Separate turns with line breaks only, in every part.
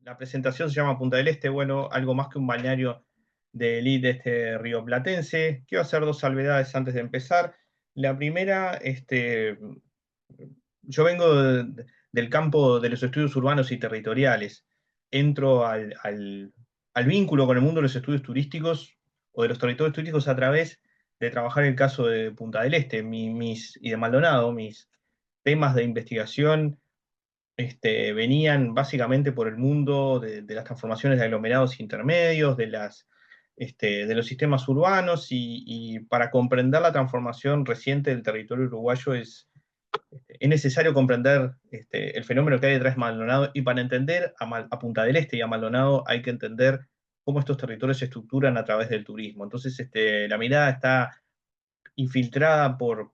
La presentación se llama Punta del Este, bueno, algo más que un balneario de élite rioplatense. Quiero hacer dos salvedades antes de empezar. La primera, yo vengo del campo de los estudios urbanos y territoriales. Entro al vínculo con el mundo de los estudios turísticos o de los territorios turísticos a través de trabajar el caso de Punta del Este y de Maldonado. Mis temas de investigación venían básicamente por el mundo de las transformaciones de aglomerados intermedios, de los sistemas urbanos, y para comprender la transformación reciente del territorio uruguayo es necesario comprender el fenómeno que hay detrás de Maldonado, y para entender a Punta del Este y a Maldonado hay que entender cómo estos territorios se estructuran a través del turismo. Entonces, la mirada está infiltrada por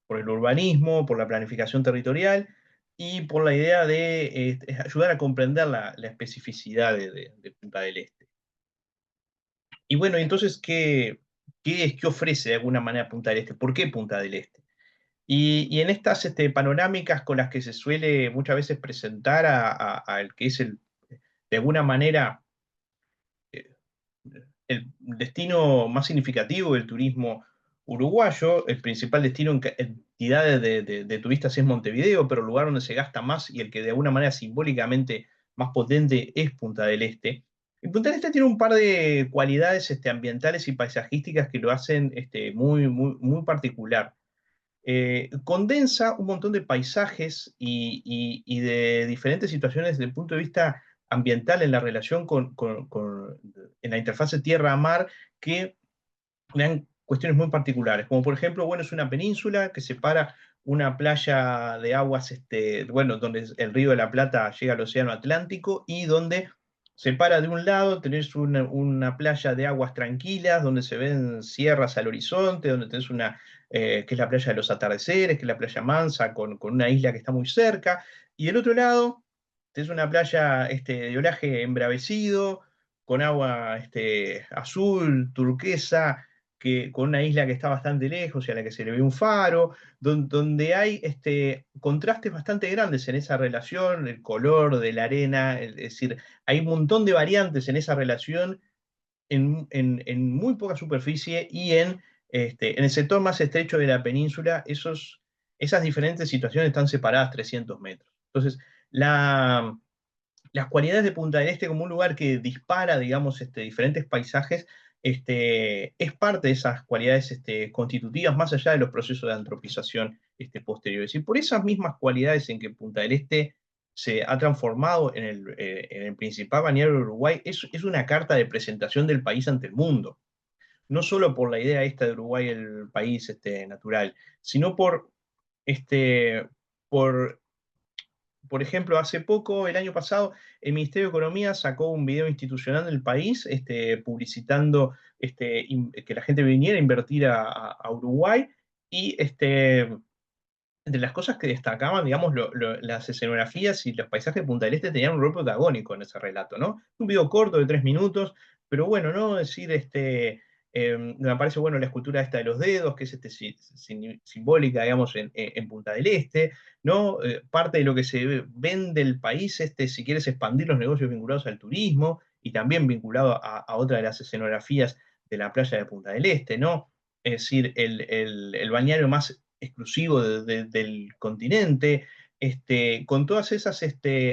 el urbanismo, por la planificación territorial y por la idea de ayudar a comprender la especificidad de Punta del Este. Y bueno, entonces, ¿qué ofrece de alguna manera Punta del Este? ¿Por qué Punta del Este? Y en estas panorámicas con las que se suele muchas veces presentar al que es de alguna manera, eh, el destino más significativo del turismo uruguayo, el principal destino en cantidad de turistas es Montevideo, pero el lugar donde se gasta más y el que de alguna manera simbólicamente más potente es Punta del Este. Y Punta del Este tiene un par de cualidades ambientales y paisajísticas que lo hacen muy particular. Condensa un montón de paisajes y de diferentes situaciones desde el punto de vista ambiental en la relación en la interfase tierra-mar, que dan cuestiones muy particulares, como por ejemplo, bueno, es una península que separa una playa de aguas, bueno, donde el río de la Plata llega al océano Atlántico, y donde separa de un lado, tenés una playa de aguas tranquilas, donde se ven sierras al horizonte, donde tenés que es la playa de los atardeceres, que es la playa Mansa, con una isla que está muy cerca, y del otro lado tenés una playa de oleaje embravecido, con agua azul, turquesa, con una isla que está bastante lejos y a la que se le ve un faro, donde hay contrastes bastante grandes en esa relación, el color de la arena, es decir, hay un montón de variantes en esa relación en muy poca superficie, y en el sector más estrecho de la península, esas diferentes situaciones están separadas 300 metros. Entonces, la, las cualidades de Punta del Este como un lugar que dispara, digamos, diferentes paisajes, es parte de esas cualidades constitutivas, más allá de los procesos de antropización posteriores. Y por esas mismas cualidades en que Punta del Este se ha transformado en el principal balneario de Uruguay, es una carta de presentación del país ante el mundo. No solo por la idea esta de Uruguay, el país natural, sino este, por por ejemplo, hace poco, el año pasado, el Ministerio de Economía sacó un video institucional del país, publicitando que la gente viniera a invertir a Uruguay, y entre las cosas que destacaban, digamos, las escenografías y los paisajes de Punta del Este tenían un rol protagónico en ese relato, ¿no? Un video corto de 3 minutos, pero bueno, ¿no? Decir, me parece bueno la escultura esta de los dedos, que es simbólica, digamos, en Punta del Este, ¿no? Parte de lo que se vende el país, si quieres expandir los negocios vinculados al turismo, y también vinculado a otra de las escenografías de la playa de Punta del Este, ¿no? Es decir, el balneario más exclusivo del continente, con todas esas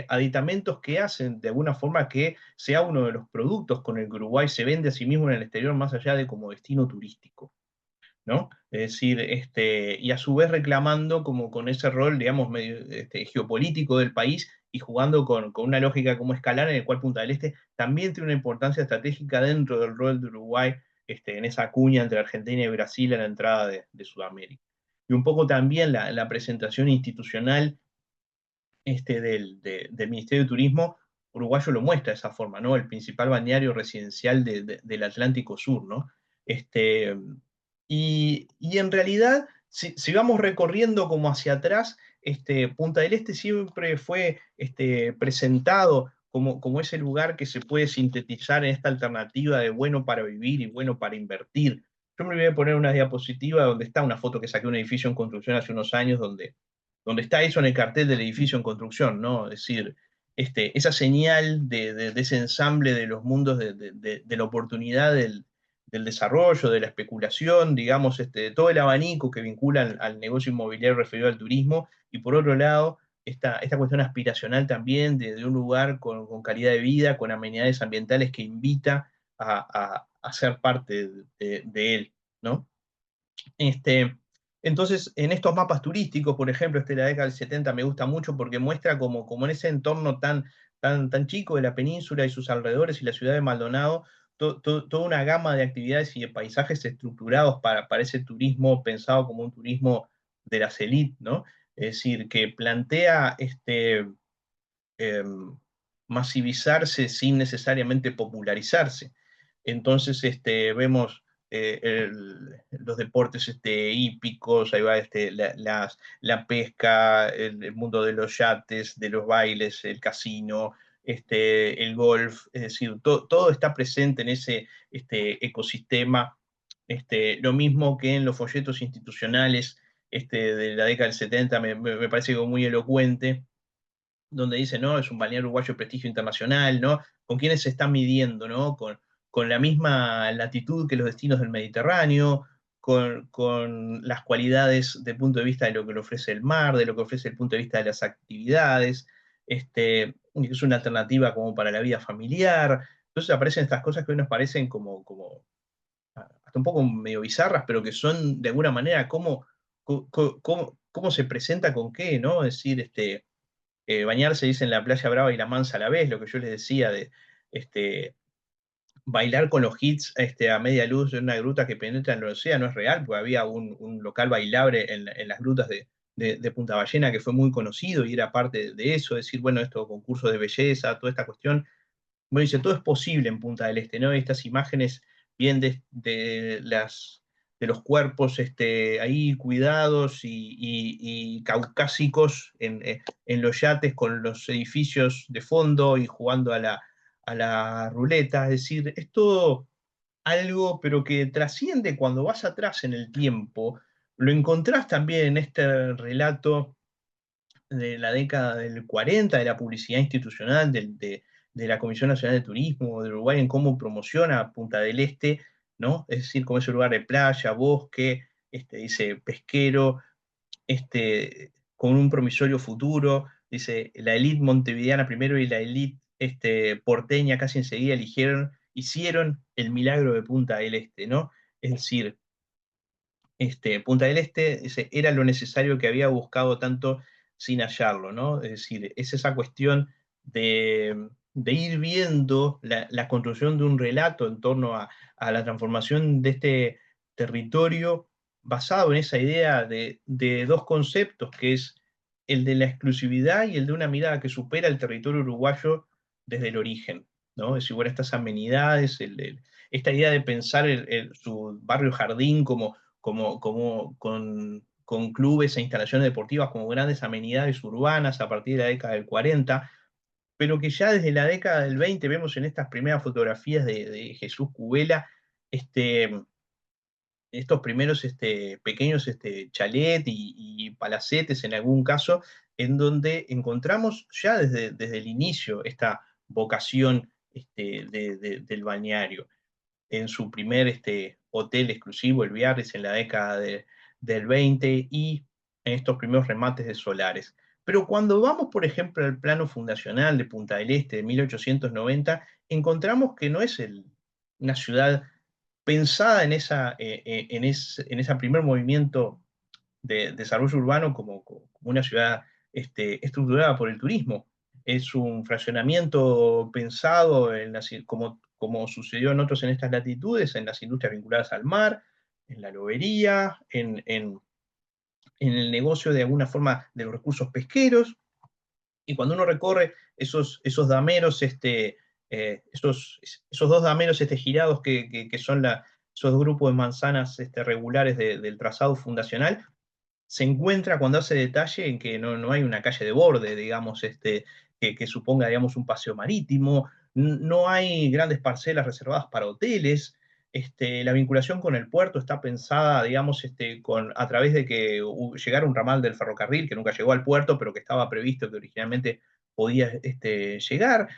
aditamentos que hacen de alguna forma que sea uno de los productos con el que Uruguay se vende a sí mismo en el exterior, más allá de como destino turístico, ¿no? Es decir, y a su vez reclamando como con ese rol, digamos, medio geopolítico del país, y jugando con una lógica como escalar, en el cual Punta del Este también tiene una importancia estratégica dentro del rol de Uruguay, en esa cuña entre Argentina y Brasil a la entrada de Sudamérica. Y un poco también la presentación institucional del Ministerio de Turismo uruguayo lo muestra de esa forma, ¿no? El principal balneario residencial del Atlántico Sur, ¿no? Este, y en realidad, si vamos recorriendo como hacia atrás, Punta del Este siempre fue presentado como ese lugar que se puede sintetizar en esta alternativa de bueno para vivir y bueno para invertir. Yo me voy a poner una diapositiva donde está una foto que saqué de un edificio en construcción hace unos años, donde está eso en el cartel del edificio en construcción, ¿no? Es decir, esa señal de ese ensamble de los mundos de la oportunidad del desarrollo, de la especulación, digamos, todo el abanico que vincula al negocio inmobiliario referido al turismo, y por otro lado, esta cuestión aspiracional también de un lugar con calidad de vida, con amenidades ambientales que invita a ser parte de él, ¿no? Entonces, en estos mapas turísticos, por ejemplo, de la década del 70 me gusta mucho porque muestra como en ese entorno tan chico de la península y sus alrededores y la ciudad de Maldonado, toda una gama de actividades y de paisajes estructurados para ese turismo pensado como un turismo de las élites, ¿no? Es decir, que plantea masivizarse sin necesariamente popularizarse. Entonces vemos los deportes hípicos, ahí va la pesca, el mundo de los yates, de los bailes, el casino, el golf, es decir, todo está presente en ese ecosistema, lo mismo que en los folletos institucionales de la década del 70, me parece muy elocuente, donde dice, ¿no? Es un balneario uruguayo de prestigio internacional, ¿no? ¿Con quiénes se está midiendo, ¿no? Con la misma latitud que los destinos del Mediterráneo, con las cualidades de punto de vista de lo que le ofrece el mar, de lo que ofrece el punto de vista de las actividades, es una alternativa como para la vida familiar. Entonces aparecen estas cosas que hoy nos parecen como hasta un poco medio bizarras, pero que son de alguna manera cómo se presenta con qué, ¿no? Es decir, bañarse, dice, en la playa Brava y la Mansa a la vez, lo que yo les decía de este, bailar con los hits a media luz en una gruta que penetra en el océano es real, porque había un local bailable en las grutas de Punta Ballena que fue muy conocido y era parte de eso, decir, bueno, estos concursos de belleza, toda esta cuestión, bueno, dice, todo es posible en Punta del Este, ¿no? Estas imágenes bien de los cuerpos ahí cuidados y caucásicos en los yates con los edificios de fondo y jugando a la ruleta, es decir, es todo algo, pero que trasciende cuando vas atrás en el tiempo. Lo encontrás también en este relato de la década del 40, de la publicidad institucional, de la Comisión Nacional de Turismo de Uruguay, en cómo promociona Punta del Este, ¿no? Es decir, como ese lugar de playa, bosque, dice pesquero, con un promisorio futuro, dice la élite montevideana primero y la élite porteña casi enseguida hicieron el milagro de Punta del Este, ¿no? Es decir, Punta del Este era lo necesario que había buscado tanto sin hallarlo, ¿no? Es decir, es esa cuestión de ir viendo la construcción de un relato en torno a la transformación de este territorio basado en esa idea de dos conceptos, que es el de la exclusividad y el de una mirada que supera el territorio uruguayo desde el origen, ¿no? Es decir, bueno, estas amenidades, esta idea de pensar su barrio jardín con clubes e instalaciones deportivas como grandes amenidades urbanas a partir de la década del 40, pero que ya desde la década del 20 vemos en estas primeras fotografías de Jesús Cubela estos primeros pequeños chalet y palacetes en algún caso, en donde encontramos ya desde el inicio esta vocación del balneario en su primer hotel exclusivo, el Biarritz, en la década del 20 y en estos primeros remates de solares. Pero cuando vamos, por ejemplo, al plano fundacional de Punta del Este de 1890, encontramos que no es una ciudad pensada en ese primer movimiento de desarrollo urbano como una ciudad estructurada por el turismo. Es un fraccionamiento pensado como sucedió en estas latitudes, en las industrias vinculadas al mar, en la lobería, en el negocio de alguna forma de los recursos pesqueros, y cuando uno recorre esos dameros, esos dos dameros girados que son esos dos grupos de manzanas regulares del trazado fundacional, se encuentra cuando hace detalle en que no hay una calle de borde, digamos, que suponga, digamos, un paseo marítimo, no hay grandes parcelas reservadas para hoteles, la vinculación con el puerto está pensada, digamos, a través de que llegara un ramal del ferrocarril, que nunca llegó al puerto, pero que estaba previsto que originalmente podía llegar.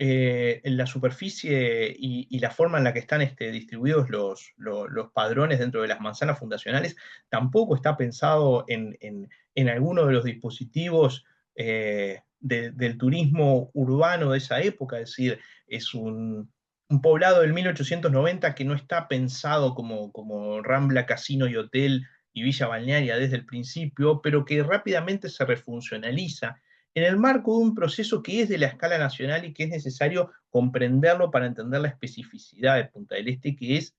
En la superficie y la forma en la que están distribuidos los padrones dentro de las manzanas fundacionales tampoco está pensado en alguno de los dispositivos del turismo urbano de esa época, es decir, es un poblado del 1890 que no está pensado como Rambla, Casino y Hotel y Villa Balnearia desde el principio, pero que rápidamente se refuncionaliza en el marco de un proceso que es de la escala nacional y que es necesario comprenderlo para entender la especificidad de Punta del Este, que es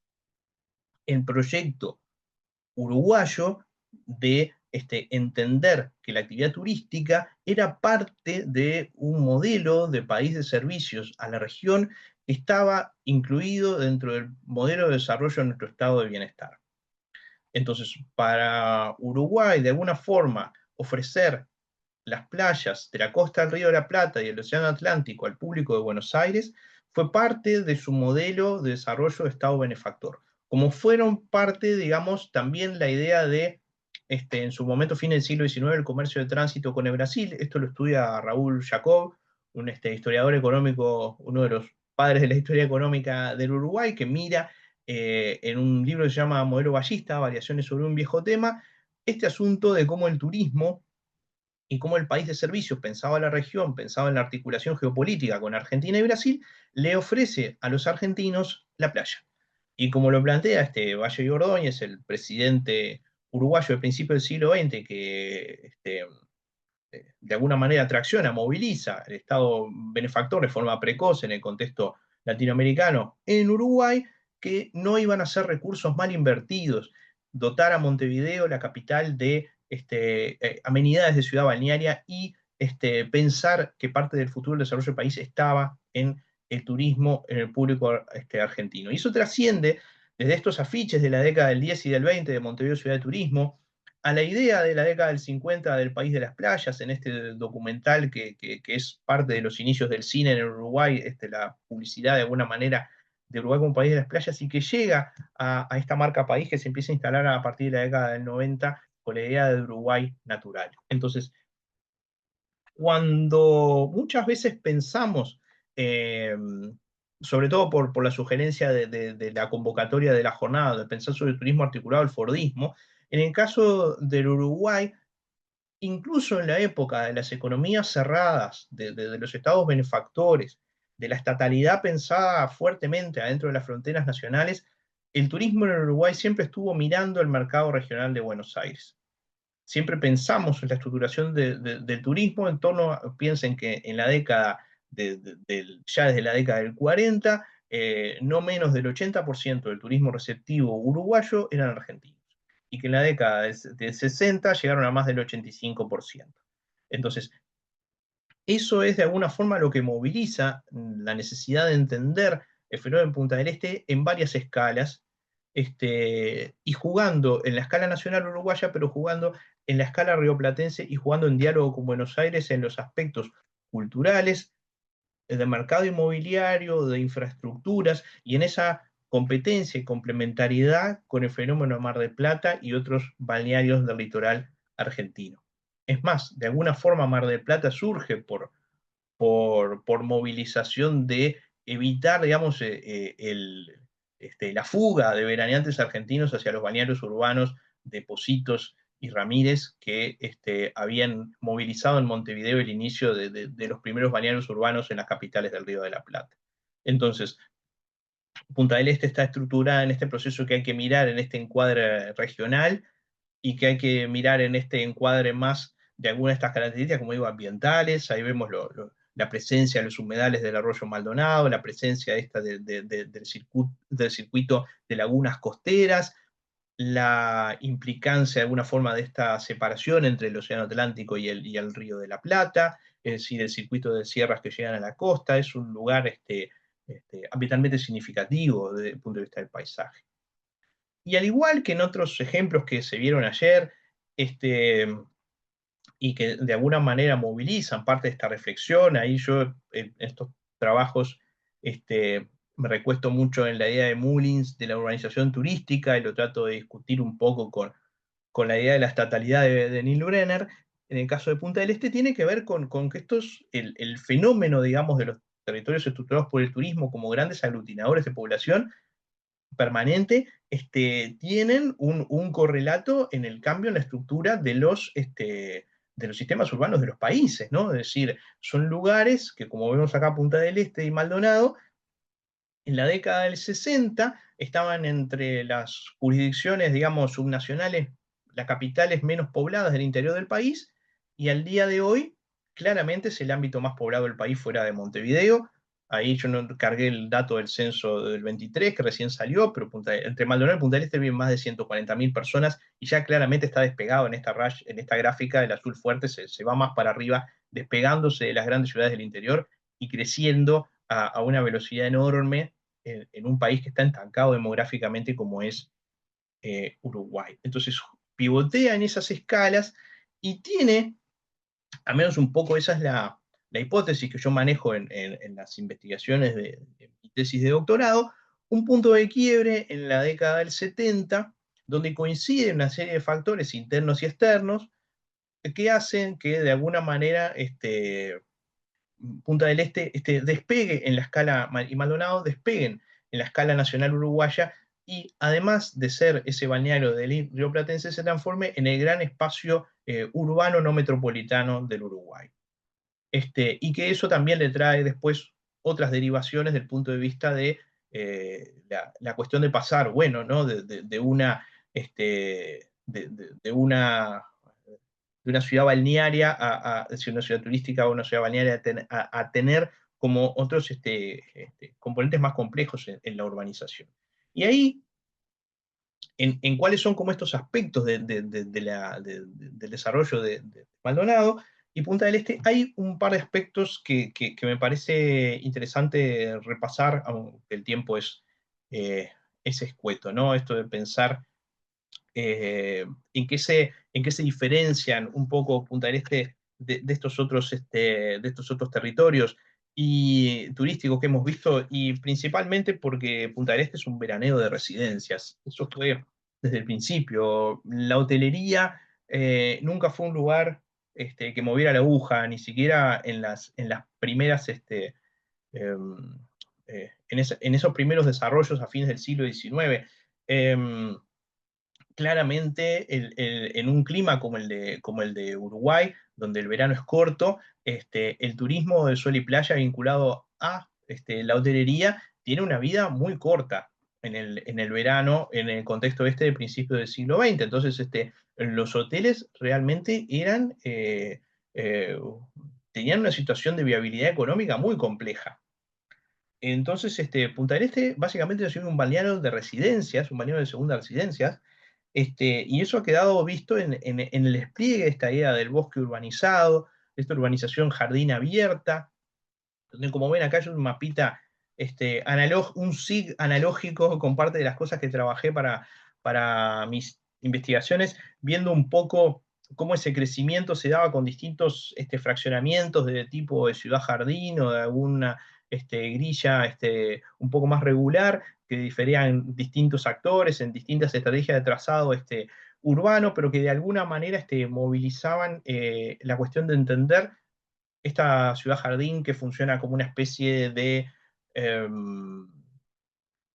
el proyecto uruguayo de entender que la actividad turística era parte de un modelo de país de servicios a la región que estaba incluido dentro del modelo de desarrollo de nuestro estado de bienestar. Entonces, para Uruguay, de alguna forma, ofrecer las playas de la costa del Río de la Plata y el Océano Atlántico al público de Buenos Aires fue parte de su modelo de desarrollo de Estado benefactor. Como fueron parte, digamos, también la idea de, en su momento, fin del siglo XIX, el comercio de tránsito con el Brasil. Esto lo estudia Raúl Jacob, un historiador económico, uno de los padres de la historia económica del Uruguay, que mira en un libro que se llama Modelo Ballista, Variaciones sobre un viejo tema, este asunto de cómo el turismo y cómo el país de servicios pensaba la región, pensaba en la articulación geopolítica con Argentina y Brasil, le ofrece a los argentinos la playa. Y como lo plantea Valle y Ordóñez, el presidente uruguayo del principio del siglo XX, que de alguna manera tracciona, moviliza el Estado benefactor de forma precoz en el contexto latinoamericano en Uruguay, que no iban a ser recursos mal invertidos, dotar a Montevideo, la capital, de amenidades de ciudad balnearia y pensar que parte del futuro del desarrollo del país estaba en el turismo, en el público argentino. Y eso trasciende desde estos afiches de la década del 10 y del 20 de Montevideo Ciudad de Turismo, a la idea de la década del 50 del país de las playas, en este documental que es parte de los inicios del cine en Uruguay, la publicidad de alguna manera de Uruguay como país de las playas, y que llega a esta marca país que se empieza a instalar a partir de la década del 90 con la idea de Uruguay natural. Entonces, cuando muchas veces pensamos, eh, sobre todo por la sugerencia de la convocatoria de la jornada, de pensar sobre el turismo articulado, el Fordismo, en el caso del Uruguay, incluso en la época de las economías cerradas, de los estados benefactores, de la estatalidad pensada fuertemente adentro de las fronteras nacionales, el turismo en el Uruguay siempre estuvo mirando el mercado regional de Buenos Aires. Siempre pensamos en la estructuración del turismo en torno a, piensen que en la década, ya desde la década del 40, no menos del 80% del turismo receptivo uruguayo eran argentinos, y que en la década del 60 llegaron a más del 85%. Entonces, eso es de alguna forma lo que moviliza la necesidad de entender el fenómeno en Punta del Este en varias escalas, y jugando en la escala nacional uruguaya, pero jugando en la escala rioplatense y jugando en diálogo con Buenos Aires en los aspectos culturales, de mercado inmobiliario, de infraestructuras, y en esa competencia y complementariedad con el fenómeno Mar del Plata y otros balnearios del litoral argentino. Es más, de alguna forma Mar del Plata surge por movilización de evitar, digamos, la fuga de veraneantes argentinos hacia los balnearios urbanos de Positos y Ramírez, que habían movilizado en Montevideo el inicio de los primeros balnearios urbanos en las capitales del Río de la Plata. Entonces, Punta del Este está estructurada en este proceso que hay que mirar en este encuadre regional, y que hay que mirar en este encuadre más de algunas de estas características, como digo, ambientales. Ahí vemos la presencia de los humedales del arroyo Maldonado, la presencia esta del circuito de lagunas costeras, la implicancia de alguna forma de esta separación entre el Océano Atlántico y el Río de la Plata, es decir, el circuito de sierras que llegan a la costa. Es un lugar ambientalmente significativo desde el punto de vista del paisaje. Y al igual que en otros ejemplos que se vieron ayer, y que de alguna manera movilizan parte de esta reflexión, ahí yo en estos trabajos me recuesto mucho en la idea de Mullins de la urbanización turística, y lo trato de discutir un poco con la idea de la estatalidad de Neil Brenner. en el caso de Punta del Este, tiene que ver con que el fenómeno, digamos, de los territorios estructurados por el turismo como grandes aglutinadores de población permanente, tienen un correlato en el cambio en la estructura de los sistemas urbanos de los países, ¿no? Es decir, son lugares que, como vemos acá, Punta del Este y Maldonado, en la década del 60 estaban entre las jurisdicciones, digamos, subnacionales, las capitales menos pobladas del interior del país, y al día de hoy, claramente es el ámbito más poblado del país fuera de Montevideo. Ahí yo no cargué el dato del censo del 23, que recién salió, pero entre Maldonado y Punta del Este viven más de 140.000 personas, y ya claramente está despegado en esta gráfica, el azul fuerte se va más para arriba, despegándose de las grandes ciudades del interior y creciendo a una velocidad enorme en un país que está estancado demográficamente como es Uruguay. Entonces pivotea en esas escalas y tiene, al menos un poco esa es la hipótesis que yo manejo en las investigaciones de mi tesis de doctorado, un punto de quiebre en la década del 70, donde coinciden una serie de factores internos y externos que hacen que de alguna manera Punta del Este despegue en la escala, y Maldonado despeguen en la escala nacional uruguaya, y además de ser ese balneario del río Platense, se transforme en el gran espacio urbano no metropolitano del Uruguay. Y que eso también le trae después otras derivaciones del punto de vista de la cuestión de pasar, bueno, ¿no? De una, de una ciudad balnearia decir, una ciudad turística o una ciudad balnearia a tener como otros componentes más complejos en la urbanización. Y ahí, en cuáles son como estos aspectos del desarrollo de Maldonado y Punta del Este, hay un par de aspectos que me parece interesante repasar, aunque el tiempo es escueto, ¿no? Esto de pensar en qué se diferencian un poco Punta del Este de estos otros territorios y turísticos que hemos visto, y principalmente porque Punta del Este es un veraneo de residencias. Eso fue desde el principio. La hotelería nunca fue un lugar que moviera la aguja, ni siquiera en las primeras, em, en esos primeros desarrollos a fines del siglo XIX. Claramente en un clima como el de Uruguay, donde el verano es corto, el turismo de sol y playa vinculado a la hotelería tiene una vida muy corta en el verano, en el contexto de principios del siglo XX. Entonces, los hoteles realmente eh, tenían una situación de viabilidad económica muy compleja. Entonces, Punta del Este básicamente es un balneario de residencias, un balneario de segunda residencias, y eso ha quedado visto en el despliegue de esta idea del bosque urbanizado, de esta urbanización jardín abierta, donde, como ven acá, hay un mapita, un SIG analógico con parte de las cosas que trabajé para mis investigaciones, viendo un poco cómo ese crecimiento se daba con distintos fraccionamientos de tipo de ciudad jardín o de alguna grilla un poco más regular, que diferían distintos actores en distintas estrategias de trazado urbano, pero que de alguna manera movilizaban la cuestión de entender esta ciudad jardín que funciona como una especie em,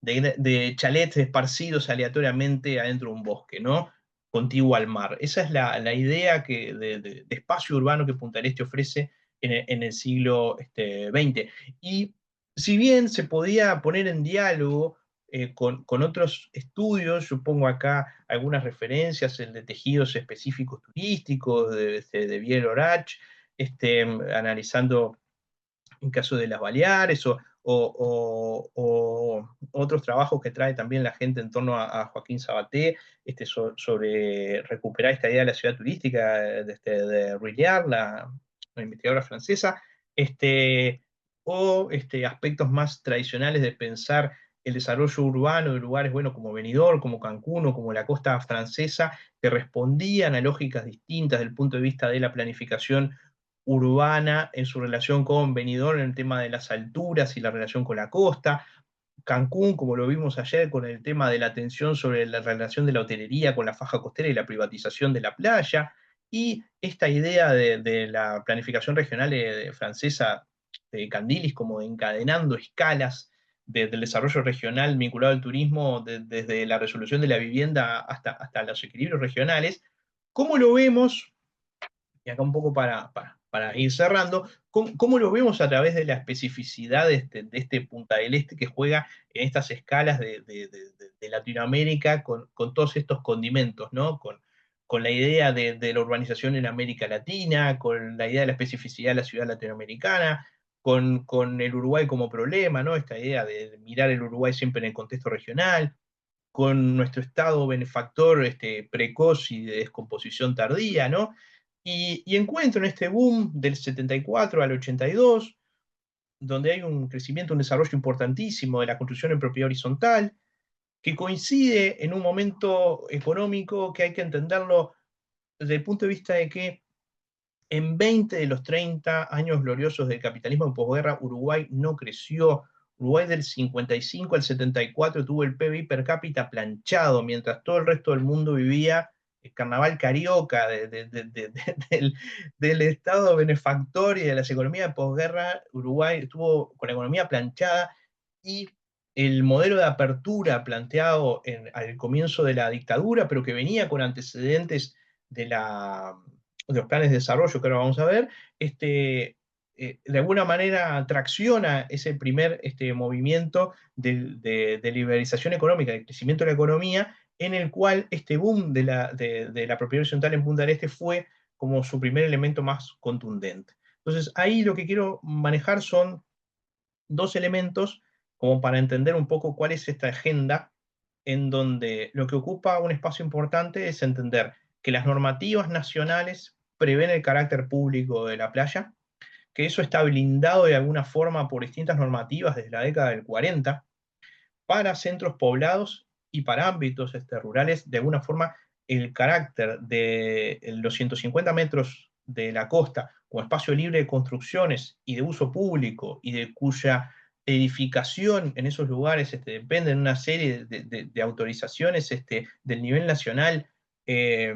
de chalets esparcidos aleatoriamente adentro de un bosque, ¿no? Contiguo al mar. Esa es la idea de espacio urbano que Punta del Este ofrece en el siglo XX. Y si bien se podía poner en diálogo con otros estudios, yo pongo acá algunas referencias, el de tejidos específicos turísticos, de Biel Orach, analizando en caso de las Baleares, o otros trabajos que trae también la gente en torno a Joaquín Sabaté, sobre recuperar esta idea de la ciudad turística de Rilliard, la investigadora francesa, o aspectos más tradicionales de pensar el desarrollo urbano de lugares, bueno, como Benidorm, como Cancún o como la costa francesa, que respondían a lógicas distintas desde el punto de vista de la planificación urbana en su relación con Benidorm en el tema de las alturas y la relación con la costa. Cancún, como lo vimos ayer, con el tema de la tensión sobre la relación de la hotelería con la faja costera y la privatización de la playa. y esta idea de la planificación regional francesa de Candilis, como encadenando escalas del desarrollo regional vinculado al turismo, desde la resolución de la vivienda hasta los equilibrios regionales, ¿cómo lo vemos? Y acá un poco para ir cerrando, ¿cómo lo vemos a través de la especificidad de este Punta del Este que juega en estas escalas de Latinoamérica con todos estos condimentos, ¿no? Con la idea de la urbanización en América Latina, con la idea de la especificidad de la ciudad latinoamericana, con el Uruguay como problema, ¿no? Esta idea de mirar el Uruguay siempre en el contexto regional, con nuestro estado benefactor precoz y de descomposición tardía, ¿no? Y encuentro en este boom del 74 al 82, donde hay un crecimiento, un desarrollo importantísimo de la construcción en propiedad horizontal, que coincide en un momento económico que hay que entenderlo desde el punto de vista de que en 20 de los 30 años gloriosos del capitalismo en posguerra, Uruguay no creció. Uruguay del 55 al 74 tuvo el PBI per cápita planchado, mientras todo el resto del mundo vivía el carnaval carioca del Estado benefactor y de las economías de posguerra. Uruguay estuvo con la economía planchada y el modelo de apertura planteado al comienzo de la dictadura, pero que venía con antecedentes de los planes de desarrollo que ahora vamos a ver, de alguna manera tracciona ese primer movimiento de liberalización económica, de crecimiento de la economía, en el cual este boom de la propiedad horizontal en Punta del Este fue como su primer elemento más contundente. Entonces, ahí lo que quiero manejar son dos elementos como para entender un poco cuál es esta agenda en donde lo que ocupa un espacio importante es entender que las normativas nacionales prevén el carácter público de la playa, que eso está blindado de alguna forma por distintas normativas desde la década del 40, para centros poblados y para ámbitos rurales, de alguna forma el carácter de los 150 metros de la costa como espacio libre de construcciones y de uso público y de cuya edificación en esos lugares depende de una serie de autorizaciones del nivel nacional eh,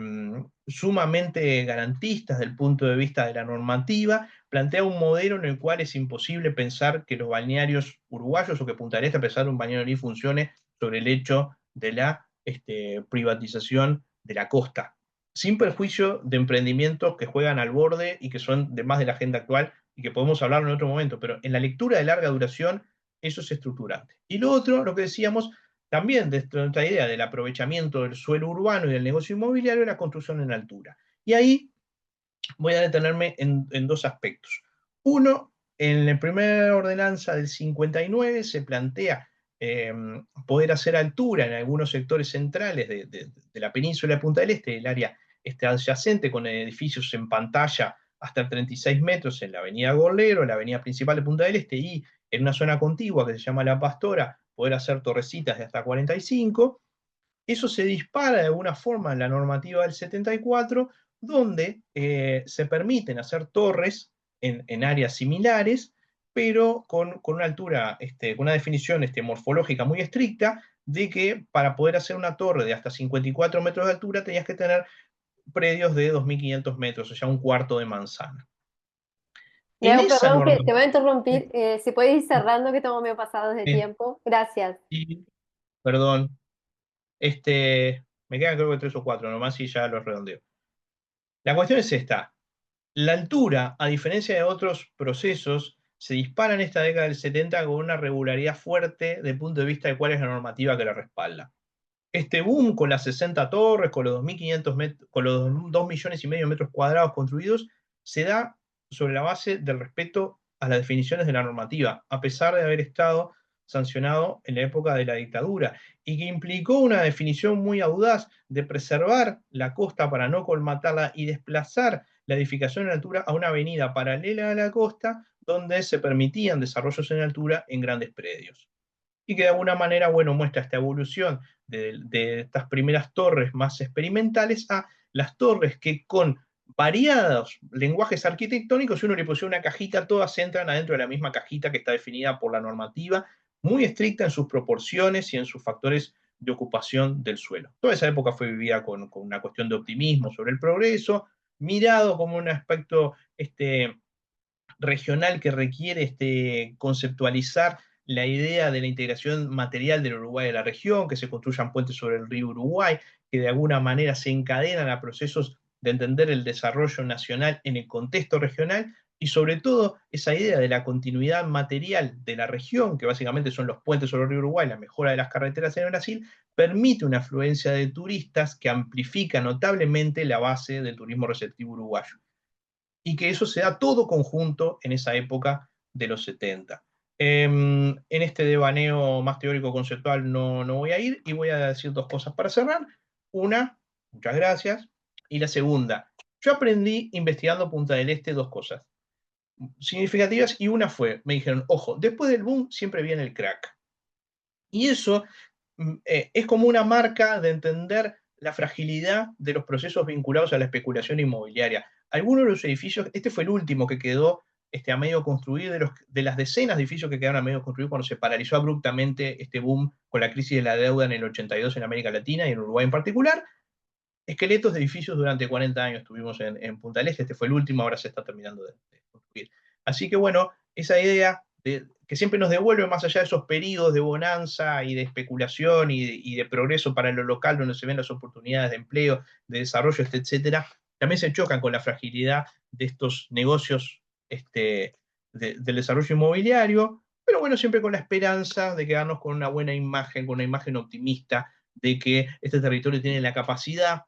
sumamente garantistas desde el punto de vista de la normativa, plantea un modelo en el cual es imposible pensar que los balnearios uruguayos o que Punta del Este, a pesar de un balneario funcione sobre el hecho de la privatización de la costa, sin perjuicio de emprendimientos que juegan al borde y que son de más de la agenda actual y que podemos hablar en otro momento, pero en la lectura de larga duración eso es estructurante. Y lo otro, lo que decíamos, también de esta idea del aprovechamiento del suelo urbano y del negocio inmobiliario, la construcción en altura. Y ahí voy a detenerme en dos aspectos. Uno, en la primera ordenanza del 59 se plantea poder hacer altura en algunos sectores centrales de la península de Punta del Este, el área adyacente con edificios en pantalla hasta 36 metros en la avenida Gorlero, la avenida principal de Punta del Este, y en una zona contigua que se llama La Pastora, poder hacer torrecitas de hasta 45. Eso se dispara de alguna forma en la normativa del 74, donde se permiten hacer torres en áreas similares, pero con una altura, con una definición morfológica muy estricta, de que para poder hacer una torre de hasta 54 metros de altura tenías que tener predios de 2.500 metros, o sea, un cuarto de manzana. En
Leo,
esa
perdón que
norma,
te voy a interrumpir. Si puedes ir cerrando, que estamos medio pasados de tiempo. Gracias.
y, perdón, me quedan creo que tres o cuatro nomás y ya los redondeo. La cuestión es esta: la altura, a diferencia de otros procesos, se dispara en esta década del 70 con una regularidad fuerte desde el punto de vista de cuál es la normativa que la respalda. Este boom con las 60 torres, con los 2.500 metros, con los 2 millones y medio de metros cuadrados construidos, se da sobre la base del respeto a las definiciones de la normativa, a pesar de haber estado sancionado en la época de la dictadura, y que implicó una definición muy audaz de preservar la costa para no colmatarla y desplazar la edificación en altura a una avenida paralela a la costa donde se permitían desarrollos en altura en grandes predios. Y que de alguna manera, bueno, muestra esta evolución de estas primeras torres más experimentales a las torres que con variados lenguajes arquitectónicos, si uno le pusiera una cajita, todas entran adentro de la misma cajita que está definida por la normativa, muy estricta en sus proporciones y en sus factores de ocupación del suelo. Toda esa época fue vivida con una cuestión de optimismo sobre el progreso, mirado como un aspecto regional que requiere conceptualizar la idea de la integración material del Uruguay de la región, que se construyan puentes sobre el río Uruguay, que de alguna manera se encadenan a procesos de entender el desarrollo nacional en el contexto regional, y sobre todo esa idea de la continuidad material de la región, que básicamente son los puentes sobre el río Uruguay, la mejora de las carreteras en Brasil, permite una afluencia de turistas que amplifica notablemente la base del turismo receptivo uruguayo, y que eso se da todo conjunto en esa época de los 70. En este devaneo más teórico-conceptual no voy a ir, y voy a decir dos cosas para cerrar. Una, muchas gracias. Y la segunda, yo aprendí investigando Punta del Este dos cosas significativas, y una fue, me dijeron, ojo, después del boom siempre viene el crack. Y eso es como una marca de entender la fragilidad de los procesos vinculados a la especulación inmobiliaria. Algunos de los edificios, este fue el último que quedó a medio construir, de las decenas de edificios que quedaron a medio construir cuando se paralizó abruptamente este boom con la crisis de la deuda en el 82 en América Latina y en Uruguay en particular. Esqueletos de edificios durante 40 años tuvimos en Punta del Este, este fue el último, ahora se está terminando de construir. Así que bueno, esa idea que siempre nos devuelve más allá de esos periodos de bonanza y de especulación y de progreso para lo local, donde se ven las oportunidades de empleo, de desarrollo, etcétera, también se chocan con la fragilidad de estos negocios del desarrollo inmobiliario, pero bueno, siempre con la esperanza de quedarnos con una buena imagen, con una imagen optimista de que este territorio tiene la capacidad,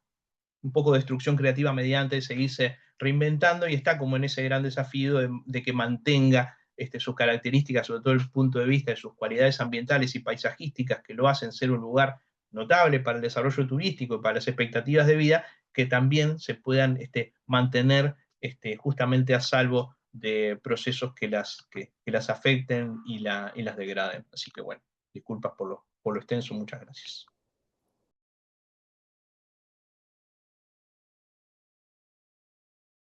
un poco de destrucción creativa mediante seguirse reinventando, y está como en ese gran desafío de que mantenga sus características, sobre todo desde el punto de vista de sus cualidades ambientales y paisajísticas, que lo hacen ser un lugar notable para el desarrollo turístico y para las expectativas de vida, que también se puedan mantener justamente a salvo de procesos que las afecten y las degraden. Así que bueno, disculpas por lo extenso, muchas gracias.